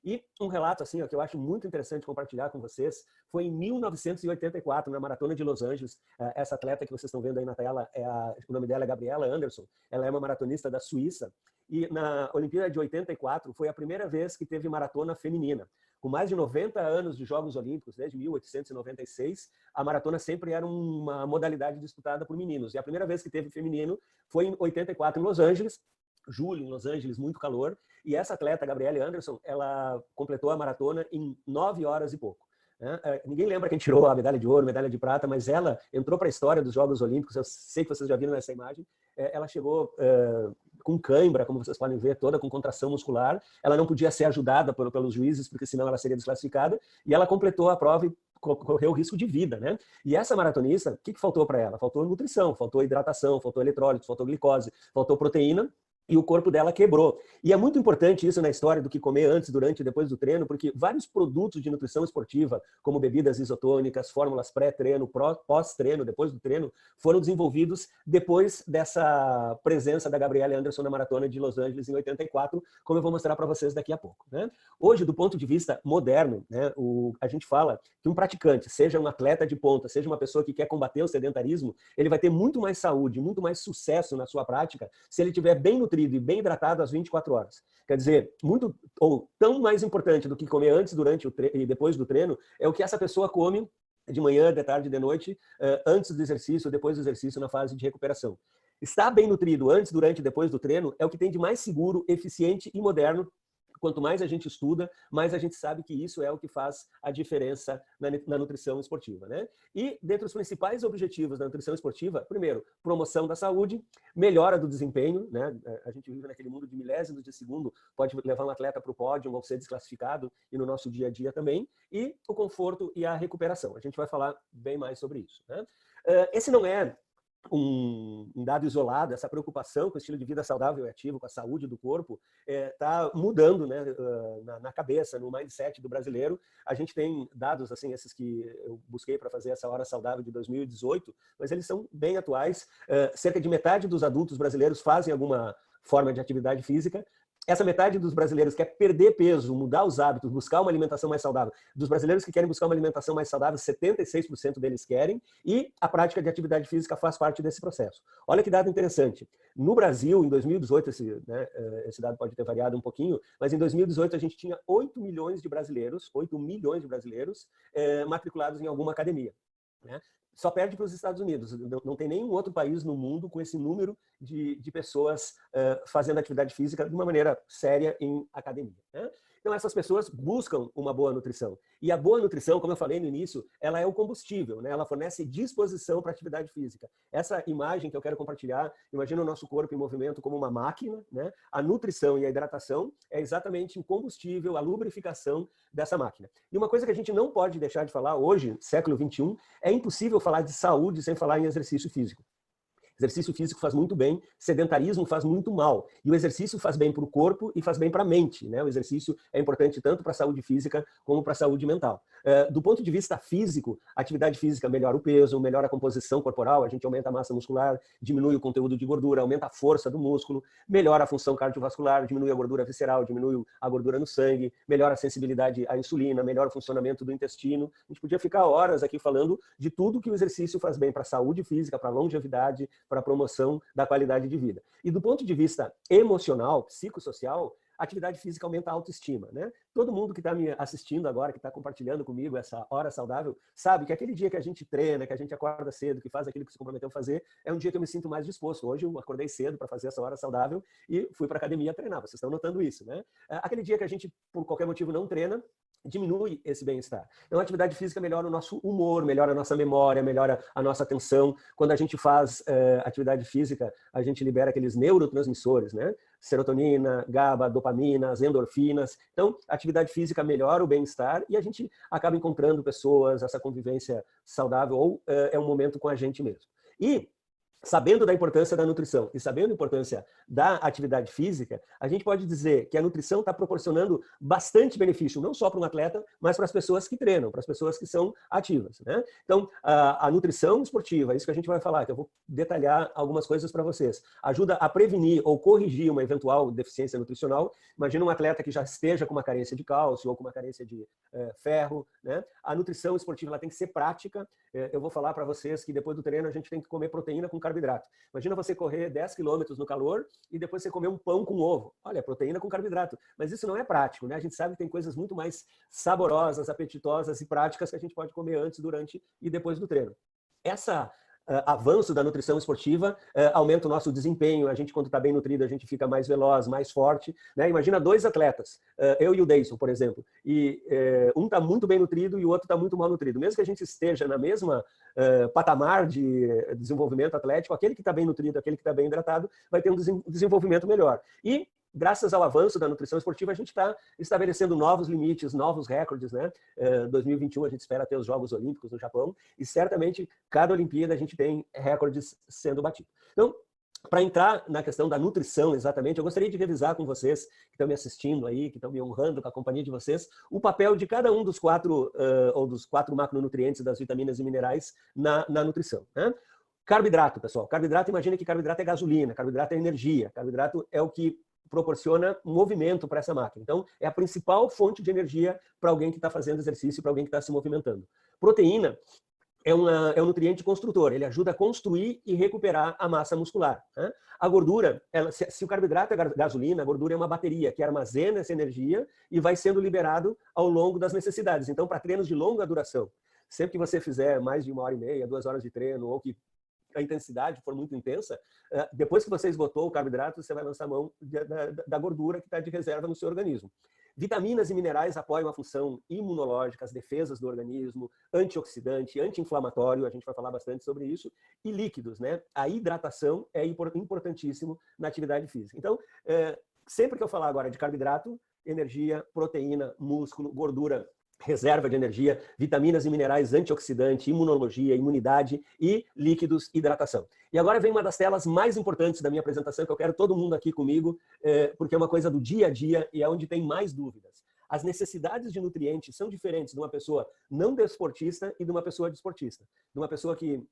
E um relato assim, ó, que eu acho muito interessante compartilhar com vocês, foi em 1984, na Maratona de Los Angeles. Essa atleta que vocês estão vendo aí na tela, o nome dela é Gabriela Anderson, ela é uma maratonista da Suíça, e na Olimpíada de 84 foi a primeira vez que teve maratona feminina. Com mais de 90 anos de Jogos Olímpicos, desde 1896, a maratona sempre era uma modalidade disputada por meninos. E a primeira vez que teve feminino foi em 84 em Los Angeles, julho em Los Angeles, muito calor. E essa atleta, Gabriele Anderson, ela completou a maratona em 9 horas e pouco. Ninguém lembra quem tirou a medalha de ouro, medalha de prata, mas ela entrou para a história dos Jogos Olímpicos. Eu sei que vocês já viram essa imagem. Ela chegou com cãibra, como vocês podem ver, toda com contração muscular. Ela não podia ser ajudada pelos juízes, porque senão ela seria desclassificada. E ela completou a prova e correu risco de vida, né? E essa maratonista, o que faltou para ela? Faltou nutrição, faltou hidratação, faltou eletrólitos, faltou glicose, faltou proteína. E o corpo dela quebrou. E é muito importante isso na história do que comer antes, durante e depois do treino, porque vários produtos de nutrição esportiva, como bebidas isotônicas, fórmulas pré-treino, pós-treino, depois do treino, foram desenvolvidos depois dessa presença da Gabriele Anderson na Maratona de Los Angeles em 84, como eu vou mostrar para vocês daqui a pouco, né? Hoje, do ponto de vista moderno, né, a gente fala que um praticante, seja um atleta de ponta, seja uma pessoa que quer combater o sedentarismo, ele vai ter muito mais saúde, muito mais sucesso na sua prática, se ele estiver bem nutrido e bem hidratado às 24 horas. Quer dizer, muito ou tão mais importante do que comer antes, durante e depois do treino, é o que essa pessoa come de manhã, de tarde, de noite, antes do exercício, depois do exercício, na fase de recuperação. Estar bem nutrido antes, durante e depois do treino é o que tem de mais seguro, eficiente e moderno. Quanto mais a gente estuda, mais a gente sabe que isso é o que faz a diferença na nutrição esportiva, né? E dentre os principais objetivos da nutrição esportiva, primeiro, promoção da saúde, melhora do desempenho, né? A gente vive naquele mundo de milésimos de segundo, pode levar um atleta para o pódio ou ser desclassificado, e no nosso dia a dia também, e o conforto e a recuperação. A gente vai falar bem mais sobre isso, né? Esse não é um dado isolado, essa preocupação com o estilo de vida saudável e ativo, com a saúde do corpo, está mudando, né, na cabeça, no mindset do brasileiro. A gente tem dados, assim, esses que eu busquei para fazer essa hora saudável de 2018, mas eles são bem atuais. Cerca de metade dos adultos brasileiros fazem alguma forma de atividade física. Essa metade dos brasileiros quer perder peso, mudar os hábitos, buscar uma alimentação mais saudável. Dos brasileiros que querem buscar uma alimentação mais saudável, 76% deles querem, e a prática de atividade física faz parte desse processo. Olha que dado interessante. No Brasil, em 2018, esse dado pode ter variado um pouquinho, mas em 2018 a gente tinha 8 milhões de brasileiros matriculados em alguma academia, né? Só perde para os Estados Unidos. Não tem nenhum outro país no mundo com esse número de pessoas fazendo atividade física de uma maneira séria em academia, né? Então, essas pessoas buscam uma boa nutrição. E a boa nutrição, como eu falei no início, ela é o combustível, né? Ela fornece disposição para a atividade física. Essa imagem que eu quero compartilhar, imagina o nosso corpo em movimento como uma máquina, né? A nutrição e a hidratação é exatamente o combustível, a lubrificação dessa máquina. E uma coisa que a gente não pode deixar de falar hoje, século XXI, é impossível falar de saúde sem falar em exercício físico. Exercício físico faz muito bem, sedentarismo faz muito mal. E o exercício faz bem para o corpo e faz bem para a mente, né? O exercício é importante tanto para a saúde física como para a saúde mental. Do ponto de vista físico, a atividade física melhora o peso, melhora a composição corporal, a gente aumenta a massa muscular, diminui o conteúdo de gordura, aumenta a força do músculo, melhora a função cardiovascular, diminui a gordura visceral, diminui a gordura no sangue, melhora a sensibilidade à insulina, melhora o funcionamento do intestino. A gente podia ficar horas aqui falando de tudo que o exercício faz bem para a saúde física, para a longevidade, para a promoção da qualidade de vida. E do ponto de vista emocional, psicossocial, a atividade física aumenta a autoestima, né? Todo mundo que está me assistindo agora, que está compartilhando comigo essa hora saudável, sabe que aquele dia que a gente treina, que a gente acorda cedo, que faz aquilo que se comprometeu a fazer, é um dia que eu me sinto mais disposto. Hoje eu acordei cedo para fazer essa hora saudável e fui para a academia treinar. Vocês estão notando isso, né? Aquele dia que a gente, por qualquer motivo, não treina, diminui esse bem-estar. Então, a atividade física melhora o nosso humor, melhora a nossa memória, melhora a nossa atenção. Quando a gente faz atividade física, a gente libera aqueles neurotransmissores, né? Serotonina, GABA, dopamina, as endorfinas. Então, a atividade física melhora o bem-estar e a gente acaba encontrando pessoas, essa convivência saudável, ou é um momento com a gente mesmo. E sabendo da importância da nutrição e sabendo a importância da atividade física, a gente pode dizer que a nutrição está proporcionando bastante benefício, não só para um atleta, mas para as pessoas que treinam, para as pessoas que são ativas, né? Então, a nutrição esportiva, isso que a gente vai falar, que eu vou detalhar algumas coisas para vocês, ajuda a prevenir ou corrigir uma eventual deficiência nutricional. Imagina um atleta que já esteja com uma carência de cálcio ou com uma carência de ferro, né? A nutrição esportiva ela tem que ser prática. Eu vou falar para vocês que depois do treino a gente tem que comer proteína com carboidrato. Imagina você correr 10 quilômetros no calor e depois você comer um pão com ovo. Olha, proteína com carboidrato. Mas isso não é prático, né? A gente sabe que tem coisas muito mais saborosas, apetitosas e práticas que a gente pode comer antes, durante e depois do treino. Essa avanço da nutrição esportiva aumenta o nosso desempenho. A gente, quando está bem nutrido, a gente fica mais veloz, mais forte, né? Imagina dois atletas, eu e o Deison, por exemplo, e um está muito bem nutrido e o outro está muito mal nutrido. Mesmo que a gente esteja na mesma patamar de desenvolvimento atlético, aquele que está bem nutrido, aquele que está bem hidratado, vai ter um desenvolvimento melhor. E graças ao avanço da nutrição esportiva, a gente está estabelecendo novos limites, novos recordes, né? 2021 a gente espera ter os Jogos Olímpicos no Japão e certamente cada Olimpíada a gente tem recordes sendo batidos. Então, para entrar na questão da nutrição exatamente, eu gostaria de revisar com vocês que estão me assistindo aí, que estão me honrando com a companhia de vocês, o papel de cada um dos quatro macronutrientes das vitaminas e minerais na nutrição, né? Carboidrato, pessoal. Carboidrato, imagina que carboidrato é gasolina, carboidrato é energia, carboidrato é o que proporciona movimento para essa máquina. Então, é a principal fonte de energia para alguém que está fazendo exercício, para alguém que está se movimentando. Proteína é um nutriente construtor, ele ajuda a construir e recuperar a massa muscular, né? A gordura, se o carboidrato é gasolina, a gordura é uma bateria que armazena essa energia e vai sendo liberado ao longo das necessidades. Então, para treinos de longa duração, sempre que você fizer mais de 1h30, 2 horas de treino, ou que a intensidade for muito intensa, depois que você esgotou o carboidrato, você vai lançar a mão da gordura que está de reserva no seu organismo. Vitaminas e minerais apoiam a função imunológica, as defesas do organismo, antioxidante, anti-inflamatório, a gente vai falar bastante sobre isso, e líquidos, né? A hidratação é importantíssimo na atividade física. Então, sempre que eu falar agora de carboidrato, energia, proteína, músculo, gordura, reserva de energia, vitaminas e minerais, antioxidante, imunologia, imunidade e líquidos, hidratação. E agora vem uma das telas mais importantes da minha apresentação, que eu quero todo mundo aqui comigo, porque é uma coisa do dia a dia e é onde tem mais dúvidas. As necessidades de nutrientes são diferentes de uma pessoa não desportista e de uma pessoa desportista. De uma pessoa que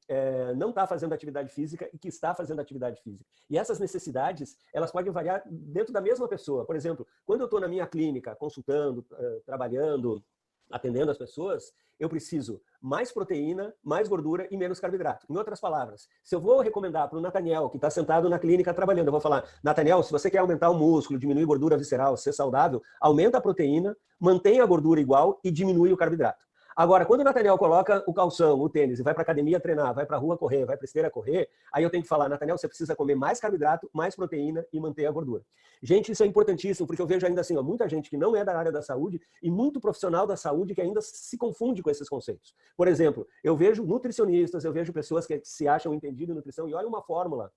não está fazendo atividade física e que está fazendo atividade física. E essas necessidades, elas podem variar dentro da mesma pessoa. Por exemplo, quando eu estou na minha clínica, consultando, trabalhando, atendendo as pessoas, eu preciso mais proteína, mais gordura e menos carboidrato. Em outras palavras, se eu vou recomendar para o Nathaniel, que está sentado na clínica trabalhando, eu vou falar, Nathaniel, se você quer aumentar o músculo, diminuir gordura visceral, ser saudável, aumenta a proteína, mantém a gordura igual e diminui o carboidrato. Agora, quando o Nathaniel coloca o calção, o tênis, e vai para a academia treinar, vai para a rua correr, vai para a esteira correr, aí eu tenho que falar, Nathaniel, você precisa comer mais carboidrato, mais proteína e manter a gordura. Gente, isso é importantíssimo, porque eu vejo ainda assim, muita gente que não é da área da saúde e muito profissional da saúde que ainda se confunde com esses conceitos. Por exemplo, eu vejo nutricionistas, eu vejo pessoas que se acham entendidas em nutrição e olham uma fórmula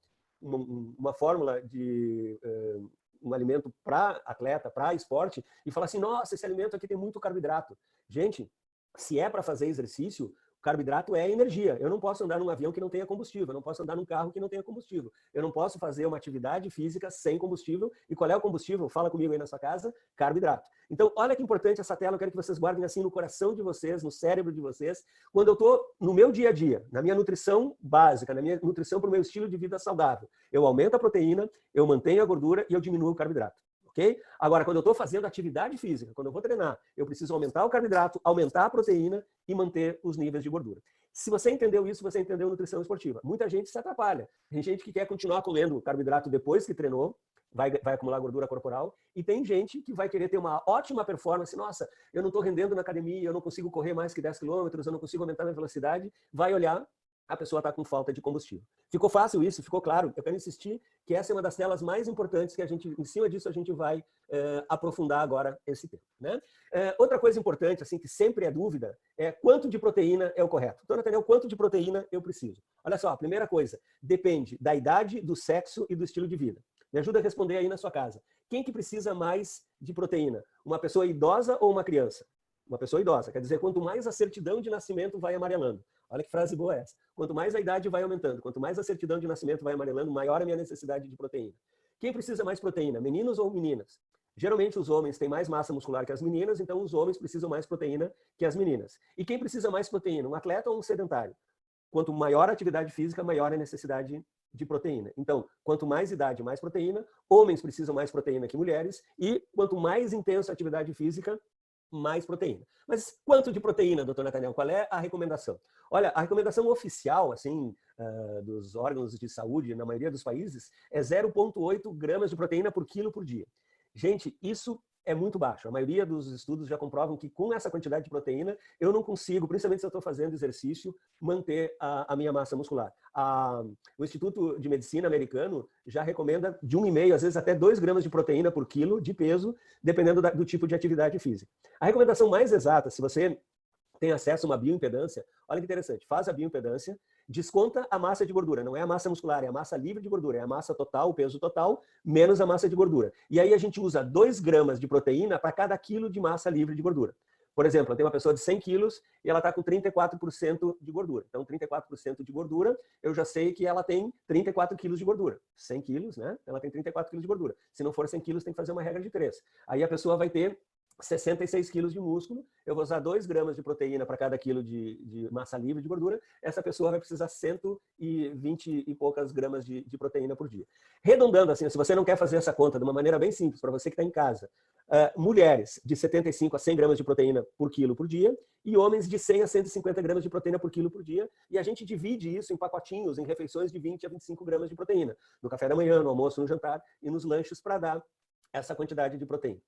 de um alimento para atleta, para esporte, e fala assim, nossa, esse alimento aqui tem muito carboidrato. Gente, se é para fazer exercício, carboidrato é energia. Eu não posso andar num avião que não tenha combustível, eu não posso andar num carro que não tenha combustível. Eu não posso fazer uma atividade física sem combustível. E qual é o combustível? Fala comigo aí na sua casa, carboidrato. Então, olha que importante essa tela, eu quero que vocês guardem assim no coração de vocês, no cérebro de vocês, quando eu estou no meu dia a dia, na minha nutrição básica, na minha nutrição para o meu estilo de vida saudável. Eu aumento a proteína, eu mantenho a gordura e eu diminuo o carboidrato. Okay? Agora, quando eu estou fazendo atividade física, quando eu vou treinar, eu preciso aumentar o carboidrato, aumentar a proteína e manter os níveis de gordura. Se você entendeu isso, você entendeu nutrição esportiva. Muita gente se atrapalha. Tem gente que quer continuar comendo carboidrato depois que treinou, vai acumular gordura corporal, e tem gente que vai querer ter uma ótima performance. Nossa, eu não estou rendendo na academia, eu não consigo correr mais que 10 quilômetros, eu não consigo aumentar minha velocidade. Vai olhar, a pessoa está com falta de combustível. Ficou fácil isso? Ficou claro? Eu quero insistir que essa é uma das telas mais importantes que a gente, em cima disso, a gente vai aprofundar agora esse tema, né? Outra coisa importante, assim, que sempre é dúvida, é quanto de proteína é o correto. Então, Nathaniel, quanto de proteína eu preciso? Olha só, a primeira coisa, depende da idade, do sexo e do estilo de vida. Me ajuda a responder aí na sua casa. Quem que precisa mais de proteína? Uma pessoa idosa ou uma criança? Uma pessoa idosa, quer dizer, quanto mais a certidão de nascimento vai amarelando. Olha que frase boa essa. Quanto mais a idade vai aumentando, quanto mais a certidão de nascimento vai amarelando, maior a minha necessidade de proteína. Quem precisa mais proteína, meninos ou meninas? Geralmente os homens têm mais massa muscular que as meninas, então os homens precisam mais proteína que as meninas. E quem precisa mais proteína, um atleta ou um sedentário? Quanto maior a atividade física, maior a necessidade de proteína. Então, quanto mais idade, mais proteína. Homens precisam mais proteína que mulheres. E quanto mais intensa a atividade física, mais proteína. Mas quanto de proteína, doutor Nathaniel? Qual é a recomendação? Olha, a recomendação oficial, assim, dos órgãos de saúde, na maioria dos países, é 0,8 gramas de proteína por quilo por dia. Gente, isso é muito baixo. A maioria dos estudos já comprovam que com essa quantidade de proteína, eu não consigo, principalmente se eu estou fazendo exercício, manter a minha massa muscular. O Instituto de Medicina americano já recomenda de 1,5, às vezes até 2 gramas de proteína por quilo de peso, dependendo do tipo de atividade física. A recomendação mais exata, se você tem acesso a uma bioimpedância, olha que interessante, faz a bioimpedância, desconta a massa de gordura, não é a massa muscular, é a massa livre de gordura, é a massa total, o peso total, menos a massa de gordura. E aí a gente usa 2 gramas de proteína para cada quilo de massa livre de gordura. Por exemplo, eu tenho uma pessoa de 100 quilos e ela está com 34% de gordura. Então, 34% de gordura, eu já sei que ela tem 34 quilos de gordura. 100 quilos, né? Ela tem 34 quilos de gordura. Se não for 100 quilos, tem que fazer uma regra de 3. Aí a pessoa vai ter 66 quilos de músculo, eu vou usar 2 gramas de proteína para cada quilo de massa livre de gordura, essa pessoa vai precisar 120 e poucas gramas de proteína por dia. Redondando assim, se você não quer fazer essa conta de uma maneira bem simples, para você que está em casa, mulheres de 75 a 100 gramas de proteína por quilo por dia e homens de 100 a 150 gramas de proteína por quilo por dia, e a gente divide isso em pacotinhos, em refeições de 20 a 25 gramas de proteína, no café da manhã, no almoço, no jantar e nos lanches para dar essa quantidade de proteína.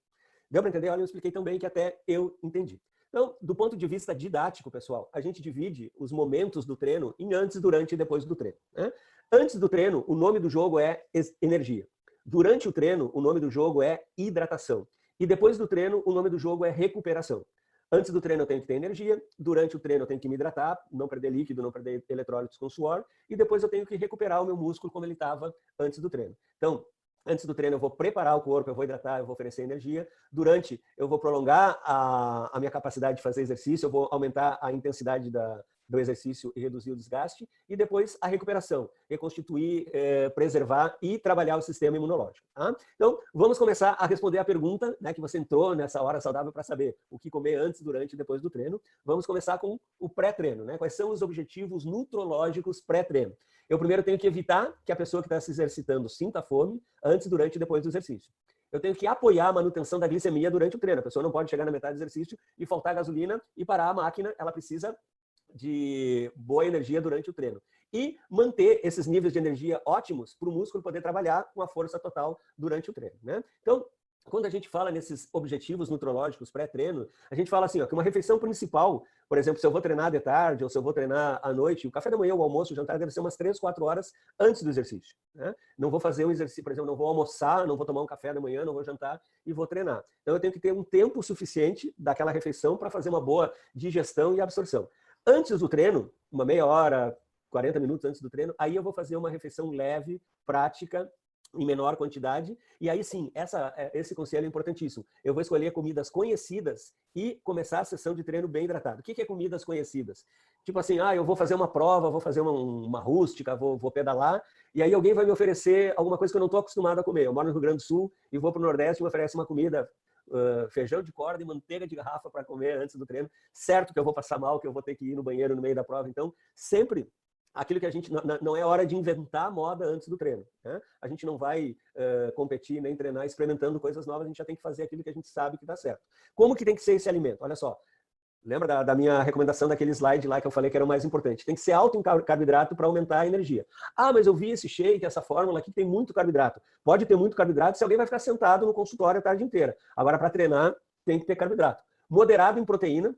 Deu para entender? Olha, eu expliquei tão bem que até eu entendi. Então, do ponto de vista didático, pessoal, a gente divide os momentos do treino em antes, durante e depois do treino, né? Antes do treino, o nome do jogo é energia. Durante o treino, o nome do jogo é hidratação. E depois do treino, o nome do jogo é recuperação. Antes do treino eu tenho que ter energia, durante o treino eu tenho que me hidratar, não perder líquido, não perder eletrólitos com suor, e depois eu tenho que recuperar o meu músculo como ele estava antes do treino. Então, antes do treino eu vou preparar o corpo, eu vou hidratar, eu vou oferecer energia. Durante, eu vou prolongar a minha capacidade de fazer exercício, eu vou aumentar a intensidade do exercício e reduzir o desgaste. E depois a recuperação, reconstituir, preservar e trabalhar o sistema imunológico. Tá? Então, vamos começar a responder a pergunta, né, que você entrou nessa hora saudável para saber o que comer antes, durante e depois do treino. Vamos começar com o pré-treino, né? Quais são os objetivos nutrológicos pré-treino? Eu primeiro tenho que evitar que a pessoa que está se exercitando sinta fome antes, durante e depois do exercício. Eu tenho que apoiar a manutenção da glicemia durante o treino. A pessoa não pode chegar na metade do exercício e faltar gasolina e parar a máquina. Ela precisa de boa energia durante o treino. E manter esses níveis de energia ótimos para o músculo poder trabalhar com a força total durante o treino, né? Então, quando a gente fala nesses objetivos nutrológicos pré-treino, a gente fala assim, ó, que uma refeição principal, por exemplo, se eu vou treinar de tarde ou se eu vou treinar à noite, o café da manhã, o almoço, o jantar deve ser umas 3, 4 horas antes do exercício, né? Não vou fazer um exercício, por exemplo, não vou almoçar, não vou tomar um café da manhã, não vou jantar e vou treinar. Então eu tenho que ter um tempo suficiente daquela refeição para fazer uma boa digestão e absorção. Antes do treino, uma meia hora, 40 minutos antes do treino, aí eu vou fazer uma refeição leve, prática, em menor quantidade, e aí sim, esse conselho é importantíssimo. Eu vou escolher comidas conhecidas e começar a sessão de treino bem hidratado. O que é comidas conhecidas? Tipo assim, eu vou fazer uma prova, vou fazer uma rústica, vou pedalar, e aí alguém vai me oferecer alguma coisa que eu não estou acostumado a comer. Eu moro no Rio Grande do Sul e vou para o Nordeste e me oferece uma comida, feijão de corda e manteiga de garrafa para comer antes do treino. Certo que eu vou passar mal, que eu vou ter que ir no banheiro no meio da prova. Então, sempre aquilo que a gente não é hora de inventar moda antes do treino, né? A gente não vai competir nem treinar experimentando coisas novas, a gente já tem que fazer aquilo que a gente sabe que dá certo. Como que tem que ser esse alimento? Olha só, lembra da minha recomendação daquele slide lá que eu falei que era o mais importante? Tem que ser alto em carboidrato para aumentar a energia. Mas eu vi esse shake, essa fórmula aqui que tem muito carboidrato. Pode ter muito carboidrato se alguém vai ficar sentado no consultório a tarde inteira. Agora, para treinar, tem que ter carboidrato. Moderado em proteína,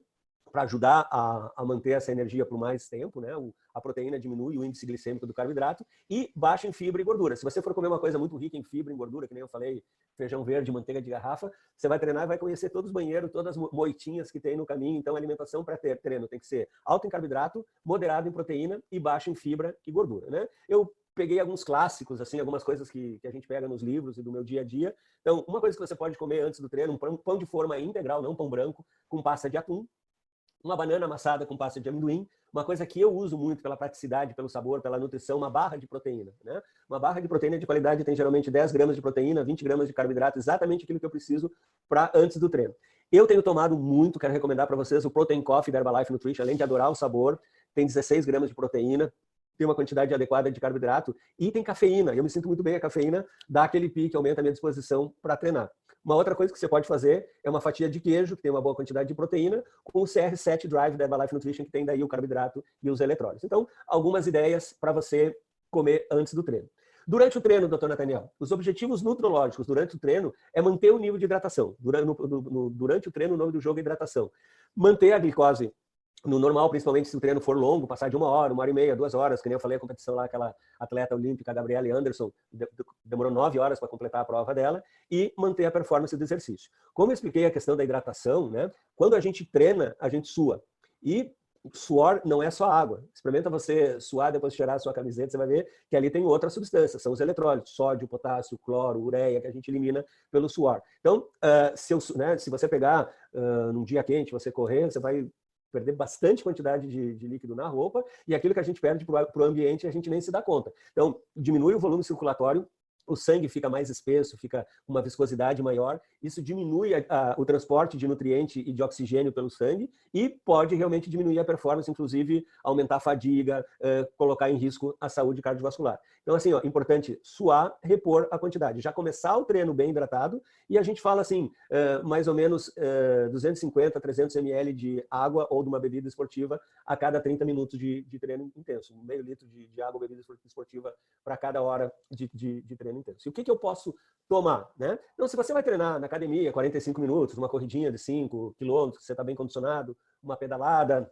para ajudar a manter essa energia por mais tempo, né? A proteína diminui o índice glicêmico do carboidrato, e baixo em fibra e gordura. Se você for comer uma coisa muito rica em fibra e gordura, que nem eu falei, feijão verde, manteiga de garrafa, você vai treinar e vai conhecer todos os banheiros, todas as moitinhas que tem no caminho. Então, a alimentação para treino tem que ser alta em carboidrato, moderado em proteína e baixo em fibra e gordura, né? Eu peguei alguns clássicos, assim, algumas coisas que a gente pega nos livros e do meu dia a dia. Então, uma coisa que você pode comer antes do treino, um pão de forma integral, não pão branco, com pasta de atum. uma banana amassada com pasta de amendoim, uma coisa que eu uso muito pela praticidade, pelo sabor, pela nutrição, uma barra de proteína, né? Uma barra de proteína de qualidade tem geralmente 10 gramas de proteína, 20 gramas de carboidrato, exatamente aquilo que eu preciso para antes do treino. Eu tenho tomado muito, quero recomendar para vocês o Protein Coffee da Herbalife Nutrition, além de adorar o sabor, tem 16 gramas de proteína, tem uma quantidade adequada de carboidrato e tem cafeína. Eu me sinto muito bem, a cafeína dá aquele pique, aumenta a minha disposição para treinar. Uma outra coisa que você pode fazer é uma fatia de queijo, que tem uma boa quantidade de proteína, com o CR7 Drive da Herbalife Nutrition, que tem daí o carboidrato e os eletrólitos. Então, algumas ideias para você comer antes do treino. Durante o treino, doutor Nathaniel, os objetivos nutrológicos durante o treino é manter o nível de hidratação. Durante o treino, o nome do jogo é hidratação. Manter a glicose no normal, principalmente se o treino for longo, passar de 1 hora e meia, 2 horas, que nem eu falei, a competição lá, aquela atleta olímpica, Gabriele Anderson, demorou 9 horas para completar a prova dela, e manter a performance do exercício. Como eu expliquei a questão da hidratação, né? Quando a gente treina, a gente sua. E suor não é só água. Experimenta você suar, depois de tirar a sua camiseta, você vai ver que ali tem outras substâncias, são os eletrólitos, sódio, potássio, cloro, ureia, que a gente elimina pelo suor. Então, se você pegar num dia quente, você correr, você vai perder bastante quantidade de líquido na roupa, e aquilo que a gente perde para o ambiente a gente nem se dá conta. Então, diminui o volume circulatório, o sangue fica mais espesso, fica uma viscosidade maior, isso diminui o transporte de nutriente e de oxigênio pelo sangue e pode realmente diminuir a performance, inclusive aumentar a fadiga, colocar em risco a saúde cardiovascular. Então, assim, ó, importante suar, repor a quantidade. Já começar o treino bem hidratado e a gente fala assim, mais ou menos 250 a 300 ml de água ou de uma bebida esportiva a cada 30 minutos de treino intenso. Meio litro de água ou bebida esportiva para cada hora de treino intenso. E o que eu posso tomar, né? Então, se você vai treinar na academia 45 minutos, uma corridinha de 5 quilômetros, você está bem condicionado, uma pedalada,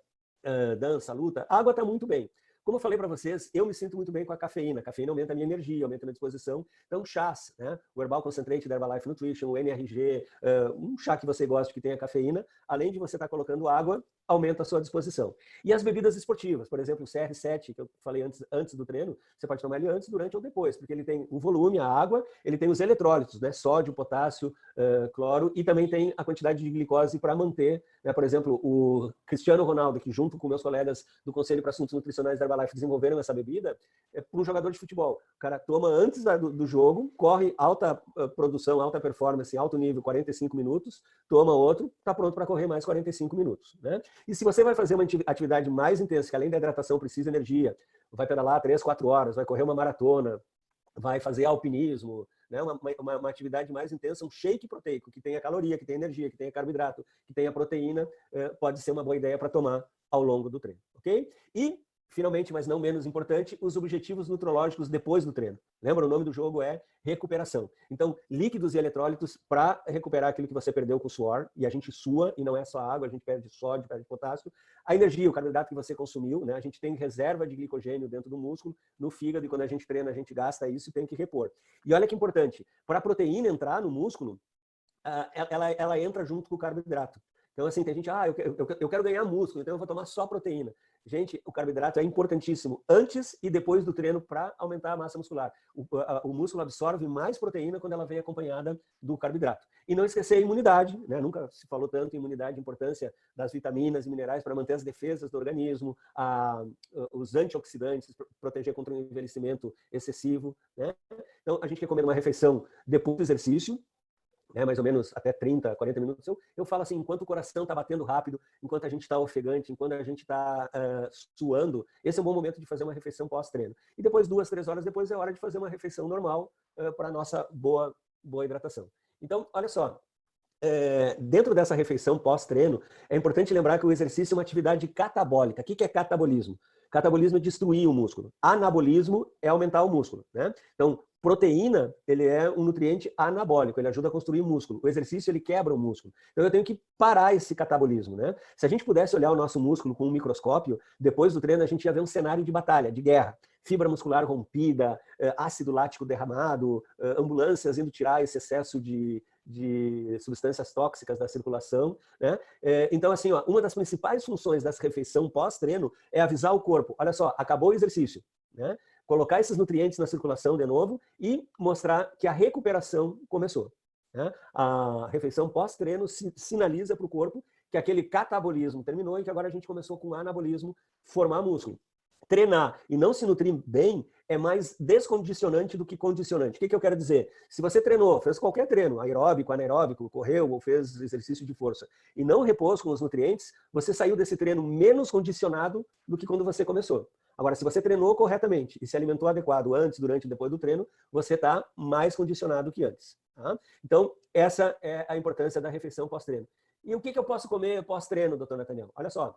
dança, luta, água está muito bem. Como eu falei para vocês, eu me sinto muito bem com a cafeína. A cafeína aumenta a minha energia, aumenta a minha disposição. Então, chás, né? O Herbal Concentrate da Herbalife Nutrition, o NRG, um chá que você gosta que tenha cafeína, além de você estar colocando água, aumenta a sua disposição. E as bebidas esportivas, por exemplo, o CR7, que eu falei antes do treino, você pode tomar ele antes, durante ou depois, porque ele tem o volume, a água, ele tem os eletrólitos, né? Sódio, potássio, cloro, e também tem a quantidade de glicose para manter, né? Por exemplo, o Cristiano Ronaldo, que junto com meus colegas do Conselho para Assuntos Nutricionais da Herbalife desenvolveram essa bebida, para um jogador de futebol. O cara toma antes do jogo, corre alta produção, alta performance, alto nível, 45 minutos, toma outro, está pronto para correr mais 45 minutos, né? E se você vai fazer uma atividade mais intensa, que além da hidratação precisa de energia, vai pedalar 3, 4 horas, vai correr uma maratona, vai fazer alpinismo, né? Uma atividade mais intensa, um shake proteico, que tenha caloria, que tenha energia, que tenha carboidrato, que tenha proteína, pode ser uma boa ideia para tomar ao longo do treino, ok? E finalmente, mas não menos importante, os objetivos nutrológicos depois do treino. Lembra, o nome do jogo é recuperação. Então, líquidos e eletrólitos para recuperar aquilo que você perdeu com o suor, e a gente sua, e não é só água, a gente perde sódio, perde potássio. A energia, o carboidrato que você consumiu, né? A gente tem reserva de glicogênio dentro do músculo, no fígado, e quando a gente treina, a gente gasta isso e tem que repor. E olha que importante, para a proteína entrar no músculo, ela entra junto com o carboidrato. Então, assim, tem gente, eu quero ganhar músculo, então eu vou tomar só proteína. Gente, o carboidrato é importantíssimo antes e depois do treino para aumentar a massa muscular. O músculo absorve mais proteína quando ela vem acompanhada do carboidrato. E não esquecer a imunidade, né? Nunca se falou tanto em imunidade, a importância das vitaminas e minerais para manter as defesas do organismo, os antioxidantes, proteger contra o envelhecimento excessivo, né? Então, a gente recomenda uma refeição depois do exercício, mais ou menos até 30, 40 minutos, eu falo assim, enquanto o coração está batendo rápido, enquanto a gente está ofegante, enquanto a gente está suando, esse é um bom momento de fazer uma refeição pós-treino. E depois, 2, 3 horas depois, é hora de fazer uma refeição normal para a nossa boa hidratação. Então, olha só, dentro dessa refeição pós-treino, é importante lembrar que o exercício é uma atividade catabólica. O que é catabolismo? Catabolismo é destruir o músculo. Anabolismo é aumentar o músculo, né? Então, proteína, ele é um nutriente anabólico, ele ajuda a construir músculo. O exercício, ele quebra o músculo. Então, eu tenho que parar esse catabolismo, né? Se a gente pudesse olhar o nosso músculo com um microscópio, depois do treino a gente ia ver um cenário de batalha, de guerra. Fibra muscular rompida, ácido lático derramado, ambulâncias indo tirar esse excesso de substâncias tóxicas da circulação, né? Então, assim, ó, uma das principais funções dessa refeição pós-treino é avisar o corpo, olha só, acabou o exercício, né? Colocar esses nutrientes na circulação de novo e mostrar que a recuperação começou, né? A refeição pós-treino sinaliza para o corpo que aquele catabolismo terminou e que agora a gente começou com anabolismo, formar músculo. Treinar e não se nutrir bem é mais descondicionante do que condicionante. O que eu quero dizer? Se você treinou, fez qualquer treino, aeróbico, anaeróbico, correu ou fez exercício de força, e não repôs com os nutrientes, você saiu desse treino menos condicionado do que quando você começou. Agora, se você treinou corretamente e se alimentou adequado antes, durante e depois do treino, você está mais condicionado que antes. Tá? Então, essa é a importância da refeição pós-treino. E o que eu posso comer pós-treino, doutor Nathaniel? Olha só,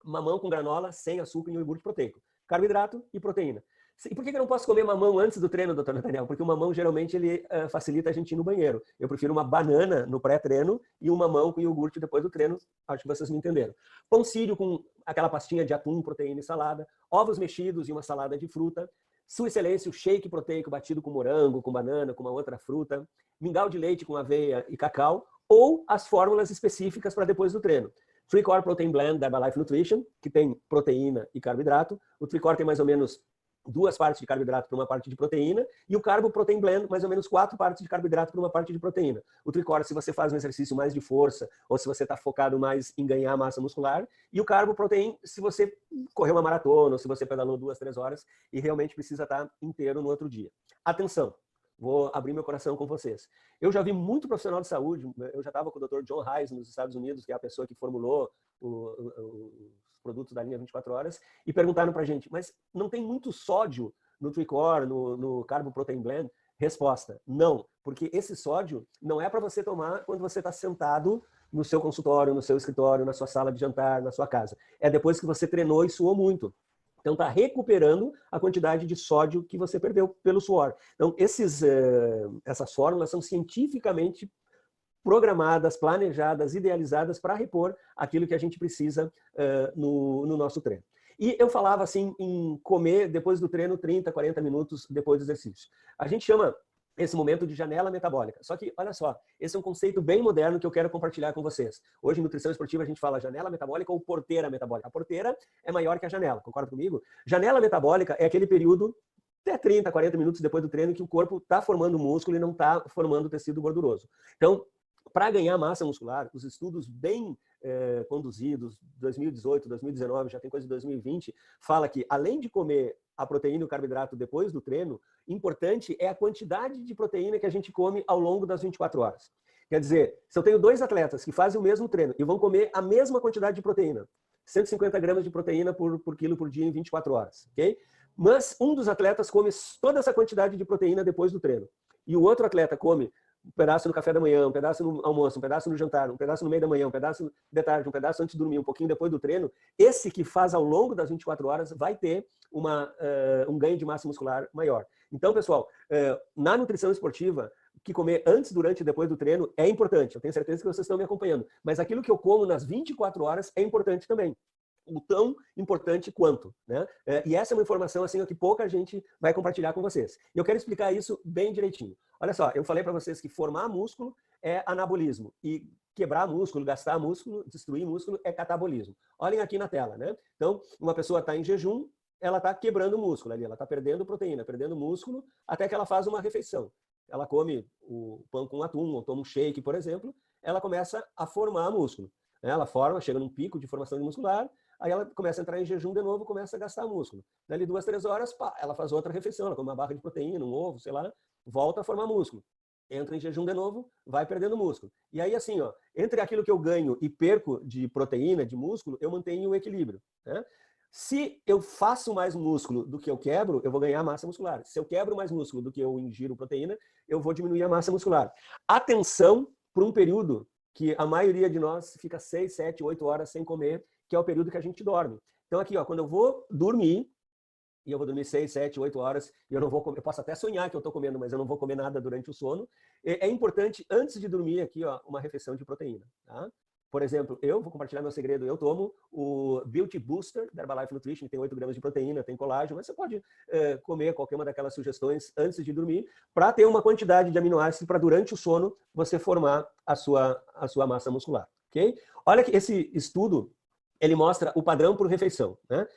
mamão com granola, sem açúcar e iogurte proteico. Carboidrato e proteína. E por que eu não posso comer mamão antes do treino, doutor Nathaniel? Porque o mamão, geralmente, ele facilita a gente ir no banheiro. Eu prefiro uma banana no pré-treino e um mamão com iogurte depois do treino. Acho que vocês me entenderam. Pão sírio com aquela pastinha de atum, proteína e salada. Ovos mexidos e uma salada de fruta. Sua excelência, o shake proteico batido com morango, com banana, com uma outra fruta. Mingau de leite com aveia e cacau. Ou as fórmulas específicas para depois do treino. 3-Core Protein Blend da Herbalife Nutrition, que tem proteína e carboidrato. O 3-Core tem mais ou menos 2 partes de carboidrato para uma parte de proteína, e o Carbo Protein Blend, mais ou menos 4 partes de carboidrato para uma parte de proteína. O 3-Core, se você faz um exercício mais de força, ou se você está focado mais em ganhar massa muscular, e o Carbo Protein, se você correu uma maratona, ou se você pedalou 2, 3 horas, e realmente precisa estar inteiro no outro dia. Atenção! Vou abrir meu coração com vocês. Eu já vi muito profissional de saúde, eu já estava com o Dr. John Hayes nos Estados Unidos, que é a pessoa que formulou os produtos da linha 24 horas, e perguntaram pra gente, mas não tem muito sódio no 3-Core, no Carbo Protein Blend? Resposta, não, porque esse sódio não é para você tomar quando você está sentado no seu consultório, no seu escritório, na sua sala de jantar, na sua casa. É depois que você treinou e suou muito. Então, está recuperando a quantidade de sódio que você perdeu pelo suor. Então, essas fórmulas são cientificamente programadas, planejadas, idealizadas para repor aquilo que a gente precisa no nosso treino. E eu falava assim em comer depois do treino 30, 40 minutos depois do exercício. A gente chama esse momento de janela metabólica. Só que, olha só, esse é um conceito bem moderno que eu quero compartilhar com vocês. Hoje, em nutrição esportiva, a gente fala janela metabólica ou porteira metabólica. A porteira é maior que a janela, concorda comigo? Janela metabólica é aquele período, até 30, 40 minutos depois do treino, que o corpo está formando músculo e não está formando tecido gorduroso. Então, para ganhar massa muscular, os estudos bem conduzidos, 2018, 2019, já tem coisa de 2020, fala que além de comer a proteína e o carboidrato depois do treino, importante é a quantidade de proteína que a gente come ao longo das 24 horas. Quer dizer, se eu tenho 2 atletas que fazem o mesmo treino e vão comer a mesma quantidade de proteína, 150 gramas de proteína por quilo por dia em 24 horas, ok? Mas um dos atletas come toda essa quantidade de proteína depois do treino e o outro atleta come um pedaço no café da manhã, um pedaço no almoço, um pedaço no jantar, um pedaço no meio da manhã, um pedaço de tarde, um pedaço antes de dormir, um pouquinho depois do treino, esse que faz ao longo das 24 horas vai ter um ganho de massa muscular maior. Então, pessoal, na nutrição esportiva, que comer antes, durante e depois do treino é importante. Eu tenho certeza que vocês estão me acompanhando. Mas aquilo que eu como nas 24 horas é importante também. O tão importante quanto, né? E essa é uma informação assim que pouca gente vai compartilhar com vocês. E eu quero explicar isso bem direitinho. Olha só, eu falei para vocês que formar músculo é anabolismo e quebrar músculo, gastar músculo, destruir músculo é catabolismo. Olhem aqui na tela, né? Então, uma pessoa está em jejum, ela está quebrando músculo ali, ela está perdendo proteína, perdendo músculo, até que ela faz uma refeição. Ela come o pão com atum, ou toma um shake, por exemplo, ela começa a formar músculo. Ela forma, chega num pico de formação muscular, aí ela começa a entrar em jejum de novo, começa a gastar músculo. Dali 2, 3 horas, pá, ela faz outra refeição, ela come uma barra de proteína, um ovo, sei lá, volta a formar músculo. Entra em jejum de novo, vai perdendo músculo. E aí assim, ó, entre aquilo que eu ganho e perco de proteína, de músculo, eu mantenho o equilíbrio, né? Se eu faço mais músculo do que eu quebro, eu vou ganhar massa muscular. Se eu quebro mais músculo do que eu ingiro proteína, eu vou diminuir a massa muscular. Atenção por um período que a maioria de nós fica 6, 7, 8 horas sem comer, que é o período que a gente dorme. Então aqui, ó, quando eu vou dormir, e eu vou dormir 6, 7, 8 horas, e eu não vou comer, eu posso até sonhar que eu estou comendo, mas eu não vou comer nada durante o sono, é importante, antes de dormir aqui, ó, uma refeição de proteína, tá? Por exemplo, eu vou compartilhar meu segredo, eu tomo o Beauty Booster da Herbalife Nutrition, que tem 8 gramas de proteína, tem colágeno, mas você pode comer qualquer uma daquelas sugestões antes de dormir, para ter uma quantidade de aminoácidos para durante o sono você formar a sua massa muscular, ok? Olha que esse estudo, ele mostra o padrão por refeição, né?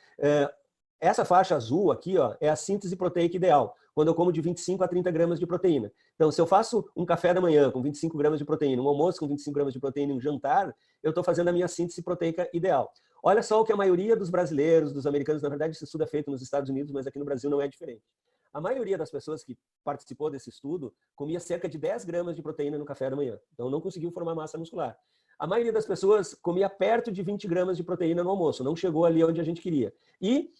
Essa faixa azul aqui, ó, é a síntese proteica ideal. quando eu como de 25 a 30 gramas de proteína. Então, se eu faço um café da manhã com 25 gramas de proteína, um almoço com 25 gramas de proteína e um jantar, eu estou fazendo a minha síntese proteica ideal. Olha só o que a maioria dos brasileiros, dos americanos, na verdade, esse estudo é feito nos Estados Unidos, mas aqui no Brasil não é diferente. A maioria das pessoas que participou desse estudo comia cerca de 10 gramas de proteína no café da manhã. Então, não conseguiu formar massa muscular. A maioria das pessoas comia perto de 20 gramas de proteína no almoço, não chegou ali onde a gente queria. E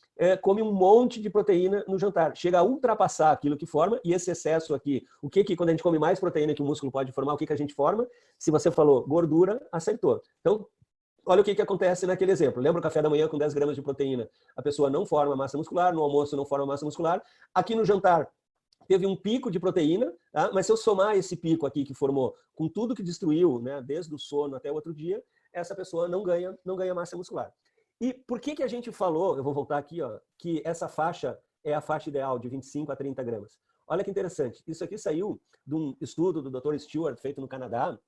come um monte de proteína no jantar. Chega a ultrapassar aquilo que forma, e esse excesso aqui, o que quando a gente come mais proteína que o músculo pode formar, o que a gente forma? Se você falou gordura, acertou. Então, olha o que acontece naquele exemplo. Lembra o café da manhã com 10 gramas de proteína? A pessoa não forma massa muscular, no almoço não forma massa muscular. Aqui no jantar, teve um pico de proteína, tá? Mas se eu somar esse pico aqui que formou com tudo que destruiu, né, desde o sono até o outro dia, essa pessoa não ganha massa muscular. E por que a gente falou, eu vou voltar aqui, ó, que essa faixa é a faixa ideal de 25 a 30 gramas? Olha que interessante, isso aqui saiu de um estudo do Dr. Stewart, feito no Canadá,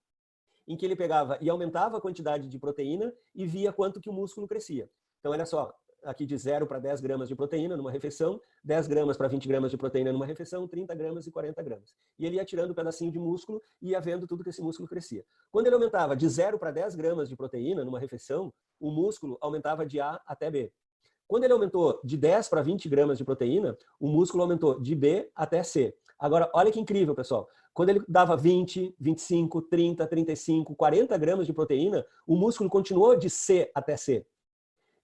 em que ele pegava e aumentava a quantidade de proteína e via quanto que o músculo crescia. Então, olha só, aqui de 0 para 10 gramas de proteína numa refeição, 10 gramas para 20 gramas de proteína numa refeição, 30 gramas e 40 gramas. E ele ia tirando um pedacinho de músculo e ia vendo tudo que esse músculo crescia. Quando ele aumentava de 0 para 10 gramas de proteína numa refeição, o músculo aumentava de A até B. Quando ele aumentou de 10 para 20 gramas de proteína, o músculo aumentou de B até C. Agora, olha que incrível, pessoal. Quando ele dava 20, 25, 30, 35, 40 gramas de proteína, o músculo continuou de C até C.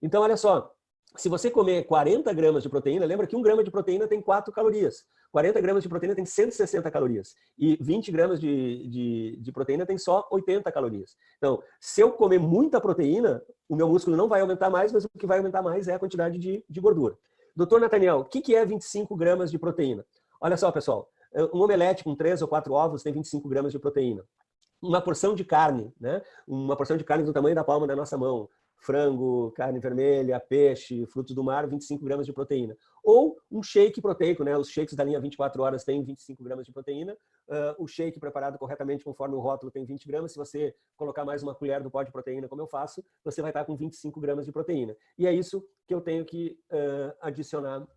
Então, olha só, se você comer 40 gramas de proteína, lembra que 1 grama de proteína tem 4 calorias. 40 gramas de proteína tem 160 calorias. E 20 gramas de proteína tem só 80 calorias. Então, se eu comer muita proteína, o meu músculo não vai aumentar mais, mas o que vai aumentar mais é a quantidade de gordura. Doutor Nathaniel, o que é 25 gramas de proteína? Olha só, pessoal, um omelete com 3 ou 4 ovos tem 25 gramas de proteína. Uma porção de carne, né? Uma porção de carne do tamanho da palma da nossa mão. Frango, carne vermelha, peixe, frutos do mar, 25 gramas de proteína. Ou um shake proteico, né? Os shakes da linha 24 horas têm 25 gramas de proteína. O shake preparado corretamente, conforme o rótulo, tem 20 gramas. Se você colocar mais uma colher do pó de proteína, como eu faço, você vai estar com 25 gramas de proteína. E é isso que eu tenho que adicionar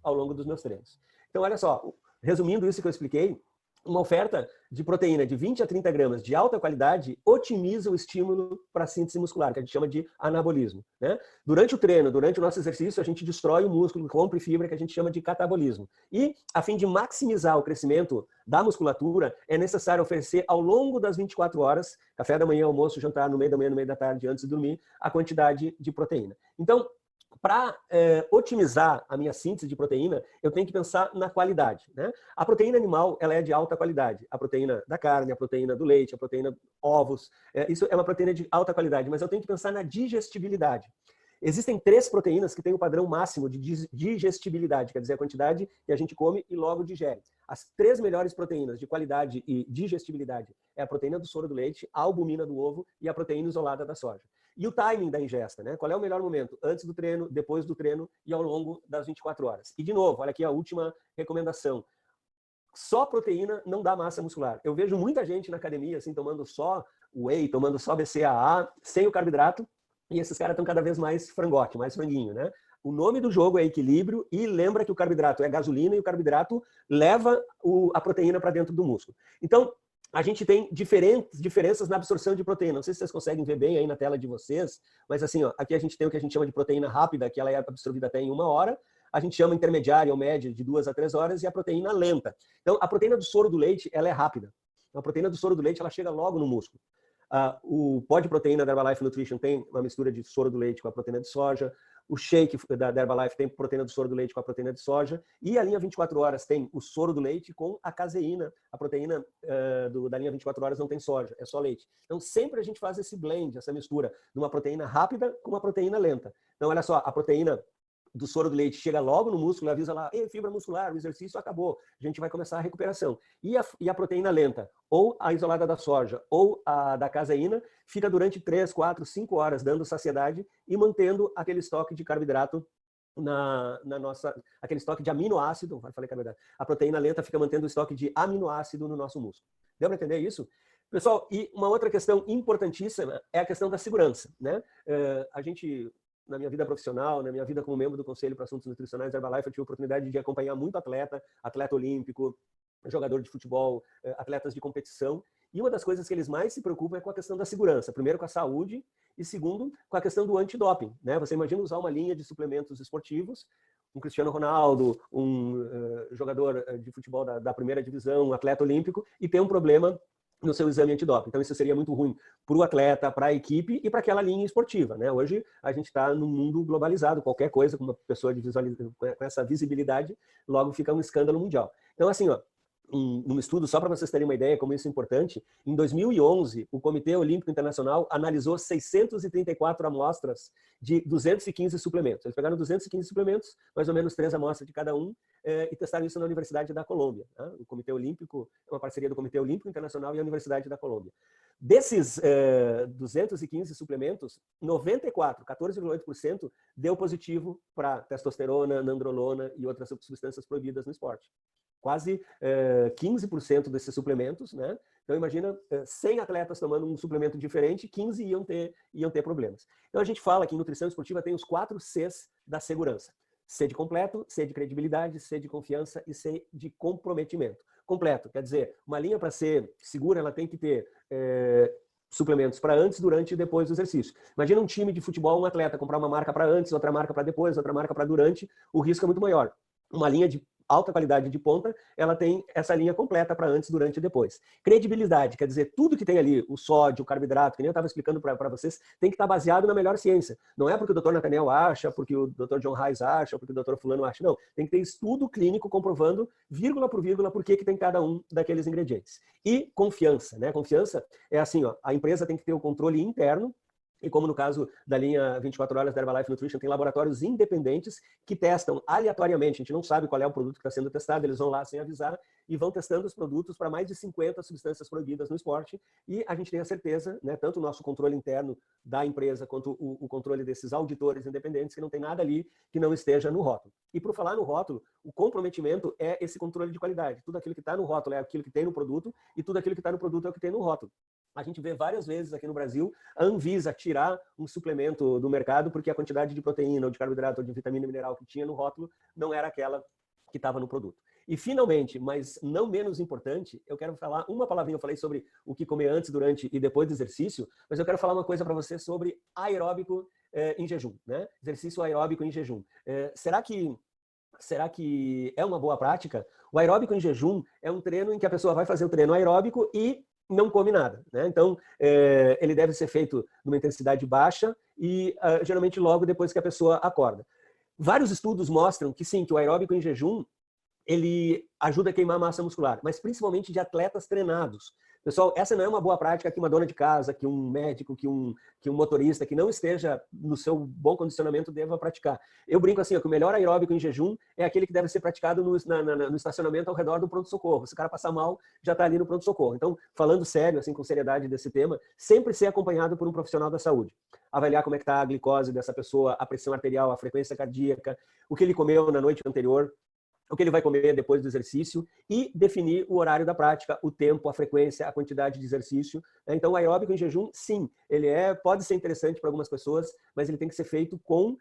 ao longo dos meus treinos. Então, olha só, resumindo isso que eu expliquei, uma oferta de proteína de 20 a 30 gramas de alta qualidade otimiza o estímulo para a síntese muscular, que a gente chama de anabolismo, né? Durante o treino, durante o nosso exercício, a gente destrói o músculo, rompe fibra, que a gente chama de catabolismo. E, a fim de maximizar o crescimento da musculatura, é necessário oferecer ao longo das 24 horas, café da manhã, almoço, jantar, no meio da manhã, no meio da tarde, antes de dormir, a quantidade de proteína. Então, para otimizar a minha síntese de proteína, eu tenho que pensar na qualidade, né? A proteína animal, ela é de alta qualidade. A proteína da carne, a proteína do leite, a proteína ovos, isso é uma proteína de alta qualidade, mas eu tenho que pensar na digestibilidade. Existem 3 proteínas que têm o padrão máximo de digestibilidade, quer dizer, a quantidade que a gente come e logo digere. As 3 melhores proteínas de qualidade e digestibilidade é a proteína do soro do leite, a albumina do ovo e a proteína isolada da soja. E o timing da ingesta, né? Qual é o melhor momento? Antes do treino, depois do treino e ao longo das 24 horas. E de novo, olha aqui a última recomendação. Só proteína não dá massa muscular. Eu vejo muita gente na academia assim tomando só whey, tomando só BCAA, sem o carboidrato, e esses caras estão cada vez mais frangote, mais franguinho, né? O nome do jogo é equilíbrio e lembra que o carboidrato é gasolina e o carboidrato leva a proteína para dentro do músculo. Então, a gente tem diferenças na absorção de proteína. Não sei se vocês conseguem ver bem aí na tela de vocês, mas assim, ó, aqui a gente tem o que a gente chama de proteína rápida, que ela é absorvida até em 1 hora. A gente chama intermediária ou média de 2 a 3 horas e a proteína lenta. Então, a proteína do soro do leite, ela é rápida. A proteína do soro do leite, ela chega logo no músculo. O pó de proteína da Herbalife Nutrition tem uma mistura de soro do leite com a proteína de soja. O shake da Herbalife tem proteína do soro do leite com a proteína de soja. E a linha 24 horas tem o soro do leite com a caseína. A proteína da linha 24 horas não tem soja, é só leite. Então, sempre a gente faz esse blend, essa mistura de uma proteína rápida com uma proteína lenta. Então, olha só, a proteína do soro do leite chega logo no músculo, avisa lá, ei, fibra muscular, o exercício acabou, a gente vai começar a recuperação. E a proteína lenta, ou a isolada da soja, ou a da caseína, fica durante 3, 4, 5 horas dando saciedade e mantendo aquele estoque de carboidrato aquele estoque de aminoácido, falei carboidrato, a proteína lenta fica mantendo o estoque de aminoácido no nosso músculo. Deu para entender isso? Pessoal, e uma outra questão importantíssima é a questão da segurança, né? A gente na minha vida profissional, na minha vida como membro do Conselho para Assuntos Nutricionais da Herbalife, eu tive a oportunidade de acompanhar muito atleta olímpico, jogador de futebol, atletas de competição. E uma das coisas que eles mais se preocupam é com a questão da segurança. Primeiro, com a saúde e, segundo, com a questão do antidoping, né? Você imagina usar uma linha de suplementos esportivos, um Cristiano Ronaldo, um jogador de futebol da primeira divisão, um atleta olímpico, e ter um problema no seu exame antidoping. Então, isso seria muito ruim para o atleta, para a equipe e para aquela linha esportiva, né? Hoje, a gente está num mundo globalizado. Qualquer coisa com uma pessoa com essa visibilidade, logo fica um escândalo mundial. Então, assim, ó, num estudo, só para vocês terem uma ideia como isso é importante, em 2011, o Comitê Olímpico Internacional analisou 634 amostras de 215 suplementos. Eles pegaram 215 suplementos, mais ou menos 3 amostras de cada um, e testaram isso na Universidade da Colômbia. Né? O Comitê Olímpico é uma parceria do Comitê Olímpico Internacional e a Universidade da Colômbia. Desses 215 suplementos, 94, 14,8%, deu positivo para testosterona, nandrolona e outras substâncias proibidas no esporte. Quase 15% desses suplementos, né? Então, imagina 100 atletas tomando um suplemento diferente, 15 iam ter problemas. Então, a gente fala que em nutrição esportiva tem os 4 Cs da segurança. C de completo, C de credibilidade, C de confiança e C de comprometimento. Completo, quer dizer, uma linha para ser segura, ela tem que ter suplementos para antes, durante e depois do exercício. Imagina um time de futebol, um atleta comprar uma marca para antes, outra marca para depois, outra marca para durante, o risco é muito maior. Uma linha de alta qualidade de ponta, ela tem essa linha completa para antes, durante e depois. Credibilidade, quer dizer, tudo que tem ali, o sódio, o carboidrato, que nem eu estava explicando para vocês, tem que estar baseado na melhor ciência. Não é porque o Dr. Nathaniel acha, porque o Dr. John Reis acha, porque o Dr. Fulano acha, não. Tem que ter estudo clínico comprovando, vírgula por vírgula, por que tem cada um daqueles ingredientes. E confiança, né? Confiança é assim, ó, a empresa tem que ter o controle interno. E como no caso da linha 24 horas da Herbalife Nutrition, tem laboratórios independentes que testam aleatoriamente. A gente não sabe qual é o produto que está sendo testado, eles vão lá sem avisar e vão testando os produtos para mais de 50 substâncias proibidas no esporte. E a gente tem a certeza, né, tanto o nosso controle interno da empresa quanto o controle desses auditores independentes, que não tem nada ali que não esteja no rótulo. E por falar no rótulo, o comprometimento é esse controle de qualidade. Tudo aquilo que está no rótulo é aquilo que tem no produto e tudo aquilo que está no produto é o que tem no rótulo. A gente vê várias vezes aqui no Brasil a Anvisa tirar um suplemento do mercado porque a quantidade de proteína, ou de carboidrato, ou de vitamina e mineral que tinha no rótulo não era aquela que estava no produto. E finalmente, mas não menos importante, eu quero falar uma palavrinha, eu falei sobre o que comer antes, durante e depois do exercício, mas eu quero falar uma coisa para você sobre aeróbico em jejum, né? Exercício aeróbico em jejum. Será que é uma boa prática? O aeróbico em jejum é um treino em que a pessoa vai fazer o treino aeróbico e não come nada, né? Então, ele deve ser feito numa intensidade baixa e geralmente logo depois que a pessoa acorda. Vários estudos mostram que sim, que o aeróbico em jejum ele ajuda a queimar massa muscular, mas principalmente de atletas treinados. Pessoal, essa não é uma boa prática que uma dona de casa, que um médico, que um motorista que não esteja no seu bom condicionamento deva praticar. Eu brinco assim, ó, que o melhor aeróbico em jejum é aquele que deve ser praticado no estacionamento ao redor do pronto-socorro. Se o cara passar mal, já está ali no pronto-socorro. Então, falando sério, assim, com seriedade desse tema, sempre ser acompanhado por um profissional da saúde. Avaliar como é que está a glicose dessa pessoa, a pressão arterial, a frequência cardíaca, o que ele comeu na noite anterior, o que ele vai comer depois do exercício e definir o horário da prática, o tempo, a frequência, a quantidade de exercício. Então, o aeróbico em jejum, sim, ele pode ser interessante para algumas pessoas, mas ele tem que ser feito com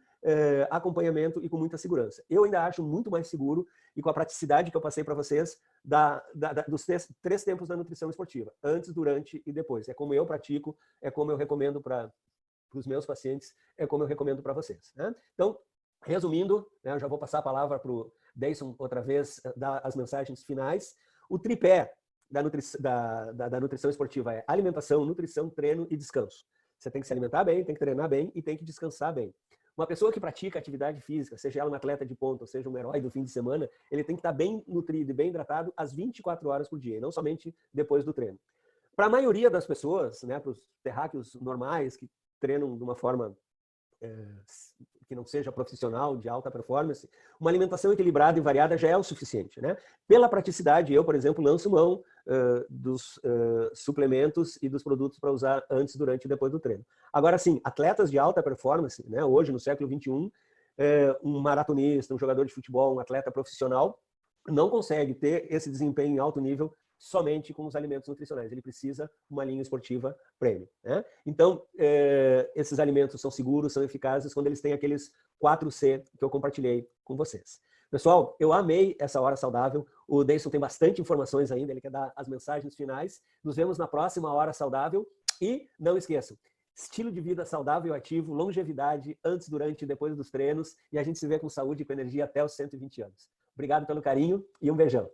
acompanhamento e com muita segurança. Eu ainda acho muito mais seguro e com a praticidade que eu passei para vocês dos 3 tempos da nutrição esportiva, antes, durante e depois. É como eu pratico, é como eu recomendo para os meus pacientes, é como eu recomendo para vocês, né? Então, resumindo, né, eu já vou passar a palavra para o Deison outra vez, dar as mensagens finais. O tripé da nutrição esportiva é alimentação, nutrição, treino e descanso. Você tem que se alimentar bem, tem que treinar bem e tem que descansar bem. Uma pessoa que pratica atividade física, seja ela um atleta de ponta, ou seja um herói do fim de semana, ele tem que estar bem nutrido e bem hidratado às 24 horas por dia, e não somente depois do treino. Para a maioria das pessoas, né, para os terráqueos normais, que treinam de uma forma que não seja profissional, de alta performance, uma alimentação equilibrada e variada já é o suficiente, né? Pela praticidade, eu, por exemplo, lanço mão dos suplementos e dos produtos para usar antes, durante e depois do treino. Agora, sim, atletas de alta performance, né, hoje, no século XXI, um maratonista, um jogador de futebol, um atleta profissional, não consegue ter esse desempenho em alto nível somente com os alimentos nutricionais. Ele precisa uma linha esportiva premium, né? Então, esses alimentos são seguros, são eficazes quando eles têm aqueles 4C que eu compartilhei com vocês. Pessoal, eu amei essa hora saudável. O Deison tem bastante informações ainda, ele quer dar as mensagens finais. Nos vemos na próxima hora saudável. E não esqueçam, estilo de vida saudável e ativo, longevidade antes, durante e depois dos treinos. E a gente se vê com saúde e com energia até os 120 anos. Obrigado pelo carinho e um beijão.